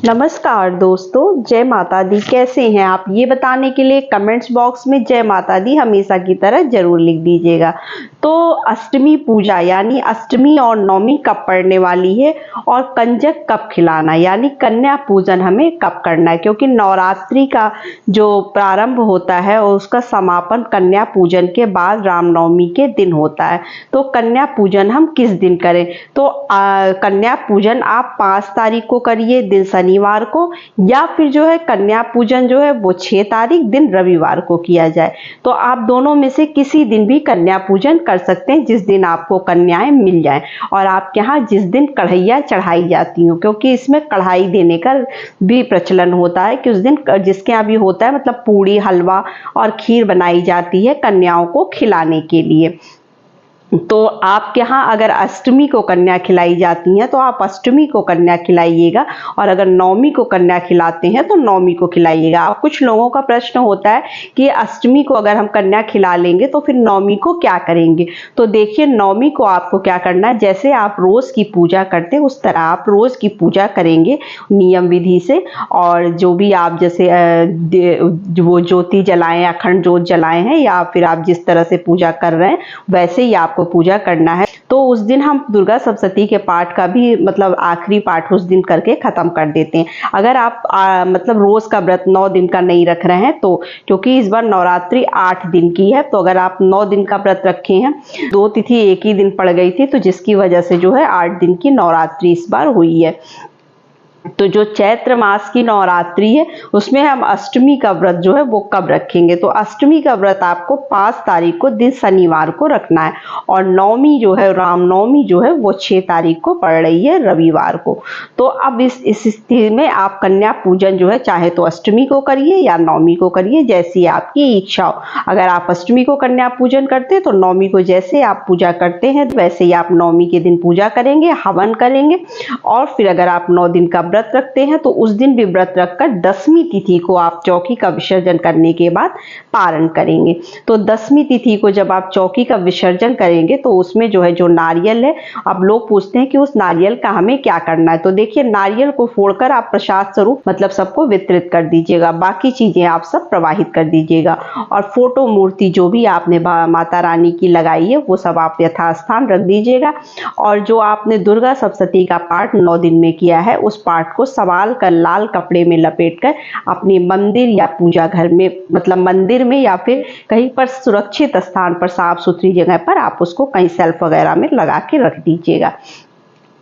नमस्कार दोस्तों, जय माता दी। कैसे हैं आप? ये बताने के लिए कमेंट्स बॉक्स में जय माता दी हमेशा की तरह जरूर लिख दीजिएगा। तो अष्टमी पूजा यानी अष्टमी और नवमी कब पड़ने वाली है और कंजक कब खिलाना यानी कन्या पूजन हमें कब करना है, क्योंकि नवरात्रि का जो प्रारंभ होता है और उसका समापन कन्या पूजन के बाद रामनवमी के दिन होता है। तो कन्या पूजन हम किस दिन करें? तो कन्या पूजन आप 5 तारीख को करिए दिन शनिवार को, या फिर जो है कन्या पूजन जो है वो 6 तारीख दिन रविवार को किया जाए। तो आप दोनों में से किसी दिन भी कन्या पूजन कर सकते हैं, जिस दिन आपको कन्याएं मिल जाएं और आपके यहाँ जिस दिन कढ़ैया चढ़ाई जाती हो, क्योंकि इसमें कढ़ाई देने का भी प्रचलन होता है कि उस दिन जिसके यहाँ भी होता है, मतलब पूड़ी हलवा और खीर बनाई जाती है कन्याओं को खिलाने के लिए। तो आपके यहाँ अगर अष्टमी को कन्या खिलाई जाती हैं तो आप अष्टमी को कन्या खिलाइएगा, और अगर नवमी को कन्या खिलाते हैं तो नवमी को खिलाइएगा। अब कुछ लोगों का प्रश्न होता है कि अष्टमी को अगर हम कन्या खिला लेंगे तो फिर नवमी को क्या करेंगे? तो देखिए, नवमी को आपको क्या करना है, जैसे आप रोज की पूजा करते हैं उस तरह आप रोज की पूजा करेंगे नियम विधि से। और जो भी आप जैसे वो ज्योति जलाएं, अखंड ज्योत जलाए हैं, या फिर आप जिस तरह से पूजा कर रहे हैं वैसे ही आपको पूजा करना है। तो उस दिन हम दुर्गा सप्तशती के पाठ का भी मतलब आखिरी पाठ उस दिन करके खत्म कर देते हैं। अगर आप मतलब रोज का व्रत 9 दिन का नहीं रख रहे हैं तो, क्योंकि इस बार नवरात्रि 8 दिन की है, तो अगर आप 9 दिन का व्रत रखे हैं, 2 तिथि एक ही दिन पड़ गई थी, तो जिसकी वजह से जो है 8 दिन की नवरात्रि इस बार हुई है। तो जो चैत्र मास की नवरात्रि है उसमें हम अष्टमी का व्रत जो है वो कब रखेंगे? तो अष्टमी का व्रत आपको 5 तारीख को दिन शनिवार को रखना है, और नवमी जो है रामनवमी जो है वो 6 तारीख को पड़ रही है रविवार को। तो अब इस स्थिति में आप कन्या पूजन जो है चाहे तो अष्टमी को करिए या नवमी को करिए, जैसी आपकी इच्छा हो। अगर आप अष्टमी को कन्या पूजन करते हैं तो नवमी को जैसे आप पूजा करते हैं वैसे ही आप नवमी के दिन पूजा करेंगे, हवन करेंगे। और फिर अगर आप 9 दिन का व्रत रखते हैं तो उस दिन भी व्रत रखकर 10वीं तिथि को आप चौकी का विसर्जन करने के बाद पारण करेंगे। तो 10वीं तिथि को जब आप चौकी का विसर्जन करेंगे तो उसमें जो है जो नारियल है, अब लोग पूछते हैं कि उस नारियल का हमें क्या करना है। तो देखिए, नारियल को फोड़कर आप प्रसाद स्वरूप मतलब सबको वितरित कर दीजिएगा, बाकी चीजें आप सब प्रवाहित कर दीजिएगा। और फोटो मूर्ति जो भी आपने माता रानी की लगाई है वो सब आप यथास्थान रख दीजिएगा। और जो आपने दुर्गा सप्तशती का पाठ 9 दिन में किया है उस पाठ को संभाल कर लाल कपड़े में लपेटकर अपने मंदिर या पूजा घर में, मतलब मंदिर में या फिर कहीं पर सुरक्षित स्थान पर, साफ सुथरी जगह पर आप उसको कहीं शेल्फ वगैरह में लगा के रख दीजिएगा।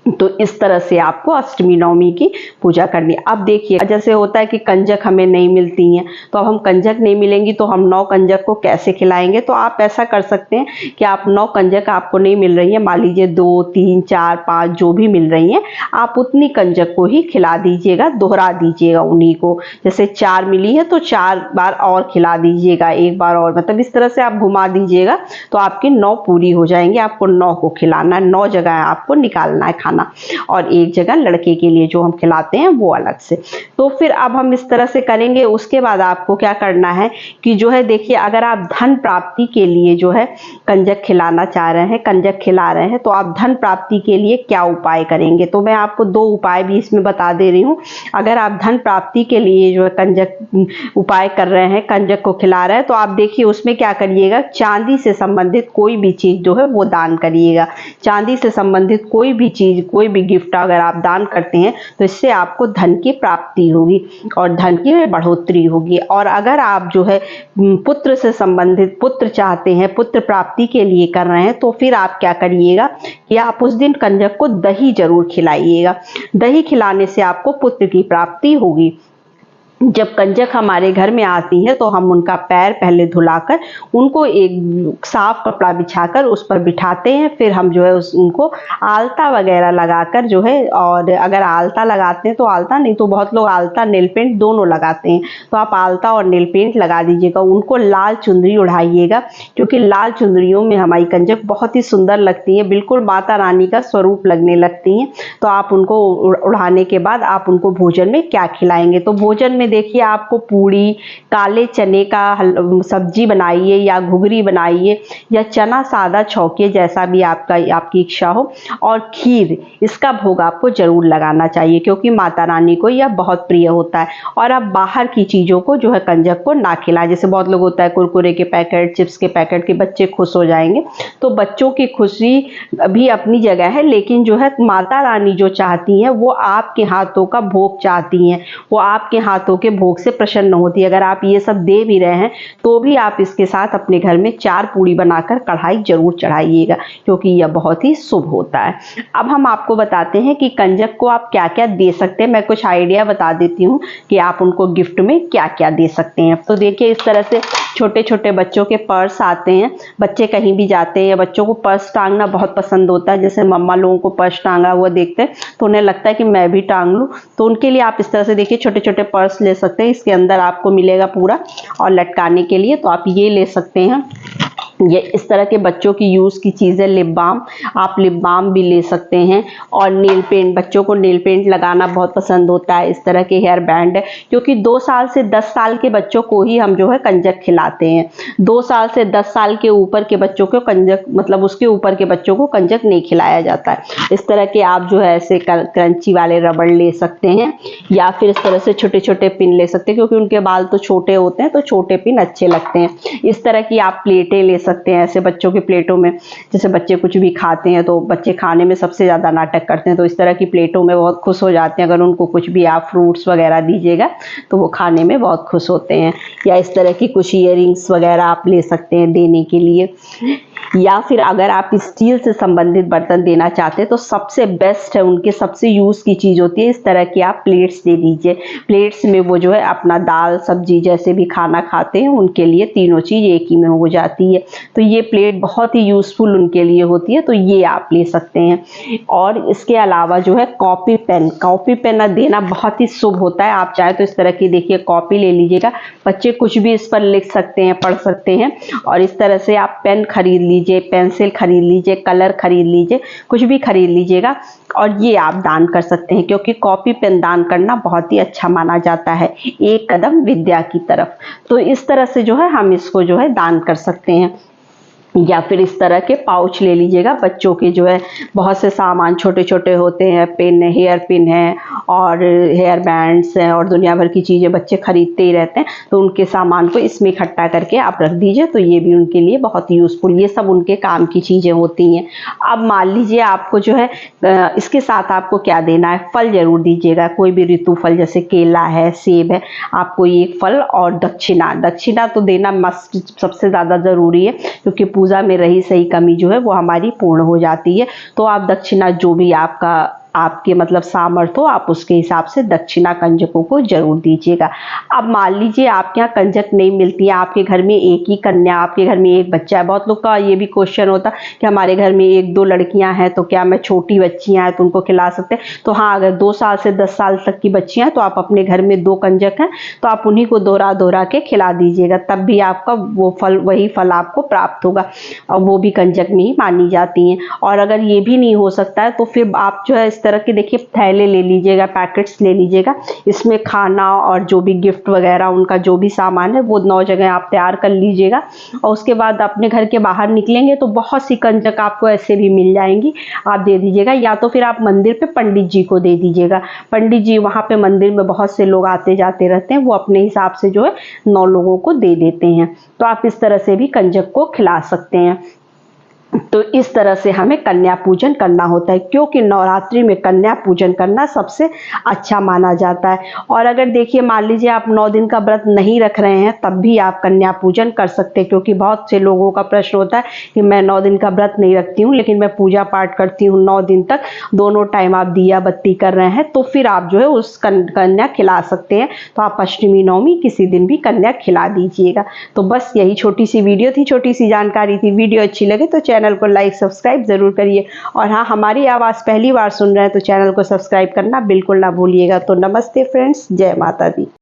तो इस तरह से आपको अष्टमी नवमी की पूजा करनी है। अब देखिए, जैसे होता है कि कंजक हमें नहीं मिलती हैं, तो अब हम कंजक नहीं मिलेंगी तो हम 9 कंजक को कैसे खिलाएंगे? तो आप ऐसा कर सकते हैं कि आप 9 कंजक आपको नहीं मिल रही है, मान लीजिए 2, 3, 4, 5 जो भी मिल रही हैं, आप उतनी कंजक को ही खिला दीजिएगा, दोहरा दीजिएगा उन्हीं को। जैसे 4 मिली है तो 4 बार और खिला दीजिएगा, एक बार और, मतलब इस तरह से आप घुमा दीजिएगा तो आपकी 9 पूरी हो जाएंगी। आपको 9 को खिलाना है, 9 जगह आपको निकालना है खाना, और एक जगह लड़के के लिए जो हम खिलाते हैं वो अलग से। तो फिर अब हम इस तरह से करेंगे। उसके बाद आपको क्या करना है कि जो है देखिए, अगर आप धन प्राप्ति के लिए जो है कंजक खिलाना चाह रहे हैं, कंजक खिला रहे हैं, तो आप धन प्राप्ति के लिए क्या उपाय करेंगे? तो मैं आपको 2 उपाय भी इसमें बता दे रही हूँ। अगर आप धन प्राप्ति के लिए जो है कंजक उपाय कर रहे हैं, कंजक को खिला रहे हैं, तो आप देखिए उसमें क्या करिएगा, चांदी से संबंधित कोई भी चीज जो है वो दान करिएगा। चांदी से संबंधित कोई भी चीज, कोई भी गिफ्ट अगर आप दान करते हैं तो इससे आपको धन की प्राप्ति होगी और धन की बढ़ोतरी होगी। और अगर आप जो है पुत्र से संबंधित पुत्र चाहते हैं, पुत्र प्राप्ति के लिए कर रहे हैं, तो फिर आप क्या करिएगा कि आप उस दिन कंजक को दही जरूर खिलाइएगा। दही खिलाने से आपको पुत्र की प्राप्ति होगी। जब कंजक हमारे घर में आती है तो हम उनका पैर पहले धुलाकर उनको एक साफ कपड़ा बिछाकर उस पर बिठाते हैं, फिर हम जो है उनको आलता वगैरह लगाकर जो है, और अगर आलता लगाते हैं तो आलता, नहीं तो बहुत लोग आलता नेल पेंट दोनों लगाते हैं, तो आप आलता और नेल पेंट लगा दीजिएगा। उनको लाल चुंदरी उड़ाइएगा, क्योंकि लाल चुंदरियों में हमारी कंजक बहुत ही सुंदर लगती है, बिल्कुल माता रानी का स्वरूप लगने लगती हैं। तो आप उनको उड़ाने के बाद आप उनको भोजन में क्या खिलाएंगे? तो भोजन में देखिए आपको पूड़ी, काले चने का सब्जी बनाइए या घुघरी बनाइए या चना सादा छौंकिए, जैसा भी आपकी इच्छा हो। और खीर, इसका भोग आपको जरूर लगाना चाहिए क्योंकि माता रानी को यह बहुत प्रिय होता है। और आप बाहर की चीज़ों को जो है कंजक को ना खिलाएं। जैसे बहुत लोग होता है कुरकुरे के पैकेट, चिप्स के पैकेट के बच्चे खुश हो जाएंगे, तो बच्चों की खुशी भी अपनी जगह है, लेकिन जो है माता रानी जो चाहती हैं वो आपके हाथों का भोग चाहती हैं, वो आपके हाथों के भोग से प्रसन्न होती है। अगर आप ये सब दे भी रहे हैं तो भी आप इसके साथ अपने घर में 4 पूड़ी बनाकर कढ़ाई जरूर चढ़ाइएगा क्योंकि यह बहुत ही शुभ होता है। अब हम आपको बताते हैं कि कंजक को आप क्या क्या दे सकते हैं। मैं कुछ आइडिया बता देती हूँ कि आप उनको गिफ्ट में क्या क्या दे सकते हैं। तो देखिए, इस तरह से छोटे छोटे बच्चों के पर्स आते हैं। बच्चे कहीं भी जाते हैं, बच्चों को पर्स टांगना बहुत पसंद होता है। जैसे मम्मा लोगों को पर्स टांगा हुआ देखते हैं तो उन्हें लगता है कि मैं भी टांग लूँ, तो उनके लिए आप इस तरह से देखिए छोटे छोटे पर्स ले सकते हैं। इसके अंदर आपको मिलेगा पूरा, और लटकाने के लिए तो आप ये ले सकते हैं। ये इस तरह के बच्चों की यूज़ की चीज़ें, लिप बाम, आप लिप बाम भी ले सकते हैं। और नेल पेंट, बच्चों को नेल पेंट लगाना बहुत पसंद होता है। इस तरह के हेयर बैंड, क्योंकि 2 साल से 10 साल के बच्चों को ही हम जो है कंजक खिलाते हैं। 2 साल से 10 साल के ऊपर के बच्चों को कंजक, मतलब उसके ऊपर के बच्चों को कंजक नहीं खिलाया जाता है। इस तरह के आप जो है ऐसे क्रंची वाले रबड़ ले सकते हैं, या फिर इस तरह से छोटे छोटे पिन ले सकते हैं, क्योंकि उनके बाल तो छोटे होते हैं तो छोटे पिन अच्छे लगते हैं। इस तरह की आप प्लेटें ले सकते हैं, ऐसे बच्चों की प्लेटों में, जैसे बच्चे कुछ भी खाते हैं तो बच्चे खाने में सबसे ज़्यादा नाटक करते हैं, तो इस तरह की प्लेटों में बहुत खुश हो जाते हैं। अगर उनको कुछ भी आप फ्रूट्स वगैरह दीजिएगा तो वो खाने में बहुत खुश होते हैं। या इस तरह की कुछ ईयरिंग्स वगैरह आप ले सकते हैं देने के लिए। या फिर अगर आप स्टील से संबंधित बर्तन देना चाहते हैं तो सबसे बेस्ट है, उनके सबसे यूज़ की चीज़ होती है इस तरह की आप प्लेट्स दे दीजिए। प्लेट्स में वो जो है अपना दाल सब्जी जैसे भी खाना खाते हैं उनके लिए तीनों चीज़ एक ही में हो जाती है। तो ये प्लेट बहुत ही यूज़फुल उनके लिए होती है, तो ये आप ले सकते हैं। और इसके अलावा जो है कॉपी पेन देना बहुत ही शुभ होता है। आप चाहे तो इस तरह की देखिए कॉपी ले लीजिएगा, बच्चे कुछ भी इस पर लिख सकते हैं, पढ़ सकते हैं। और इस तरह से आप पेन खरीद लीजिए, पेंसिल खरीद लीजिए, कलर खरीद लीजिए, कुछ भी खरीद लीजिएगा और ये आप दान कर सकते हैं, क्योंकि कॉपी पेन दान करना बहुत ही अच्छा माना जाता है, एक कदम विद्या की तरफ। तो इस तरह से जो है हम इसको जो है दान कर सकते हैं। या फिर इस तरह के पाउच ले लीजिएगा, बच्चों के जो है बहुत से सामान छोटे छोटे होते हैं, पेन, हेयर पिन है और हेयर बैंड्स हैं और दुनिया भर की चीज़ें बच्चे खरीदते ही रहते हैं, तो उनके सामान को इसमें इकट्ठा करके आप रख दीजिए, तो ये भी उनके लिए बहुत यूज़फुल, ये सब उनके काम की चीज़ें होती हैं। अब मान लीजिए आपको जो है इसके साथ आपको क्या देना है, फल जरूर दीजिएगा, कोई भी ऋतु फल जैसे केला है, सेब है, आपको ये फल और दक्षिणा तो देना मस्ट, सबसे ज़्यादा ज़रूरी है, क्योंकि पूजा में रही सही कमी जो है वो हमारी पूर्ण हो जाती है। तो आप दक्षिणा जो भी आपके मतलब सामर्थ्य हो, आप उसके हिसाब से दक्षिणा कंजकों को जरूर दीजिएगा। अब मान लीजिए आपके यहाँ कंजक नहीं मिलती है, आपके घर में एक ही कन्या, आपके घर में एक बच्चा है। बहुत लोग का ये भी क्वेश्चन होता कि हमारे घर में 1-2 लड़कियां हैं तो क्या मैं, छोटी बच्चियां हैं तो उनको खिला सकते हैं? तो हाँ, अगर 2 साल से 10 साल तक की बच्चियां हैं तो आप अपने घर में 2 कंजक हैं तो आप उन्हीं को दोहरा के खिला दीजिएगा, तब भी आपका वो फल, वही फल आपको प्राप्त होगा, और वो भी कंजक में ही मानी जाती हैं। और अगर ये भी नहीं हो सकता है तो फिर आप जो है इस तरह के देखिए थैले ले लीजिएगा, पैकेट्स ले लीजिएगा, इसमें खाना और जो भी गिफ्ट वगैरह उनका जो भी सामान है वो 9 जगह आप तैयार कर लीजिएगा। और उसके बाद अपने घर के बाहर निकलेंगे तो बहुत सी कंजक आपको ऐसे भी मिल जाएंगी, आप दे दीजिएगा। या तो फिर आप मंदिर पे पंडित जी को दे दीजिएगा, पंडित जी वहाँ पे मंदिर में बहुत से लोग आते जाते रहते हैं, वो अपने हिसाब से जो है 9 लोगों को दे देते हैं। तो आप इस तरह से भी कंजक को खिला सकते हैं। तो इस तरह से हमें कन्या पूजन करना होता है, क्योंकि नवरात्रि में कन्या पूजन करना सबसे अच्छा माना जाता है। और अगर देखिए मान लीजिए आप 9 दिन का व्रत नहीं रख रहे हैं तब भी आप कन्या पूजन कर सकते हैं, क्योंकि बहुत से लोगों का प्रश्न होता है कि मैं 9 दिन का व्रत नहीं रखती हूँ लेकिन मैं पूजा पाठ करती हूँ 9 दिन तक, दोनों टाइम आप दिया बत्ती कर रहे हैं, तो फिर आप जो है उस कन्या खिला सकते हैं। तो आप अष्टमी नवमी किसी दिन भी कन्या खिला दीजिएगा। तो बस यही छोटी सी वीडियो थी, छोटी सी जानकारी थी। वीडियो अच्छी लगे तो चैनल को लाइक सब्सक्राइब जरूर करिए, और हाँ, हमारी आवाज़ पहली बार सुन रहे हैं तो चैनल को सब्सक्राइब करना बिल्कुल ना भूलिएगा। तो नमस्ते फ्रेंड्स, जय माता दी।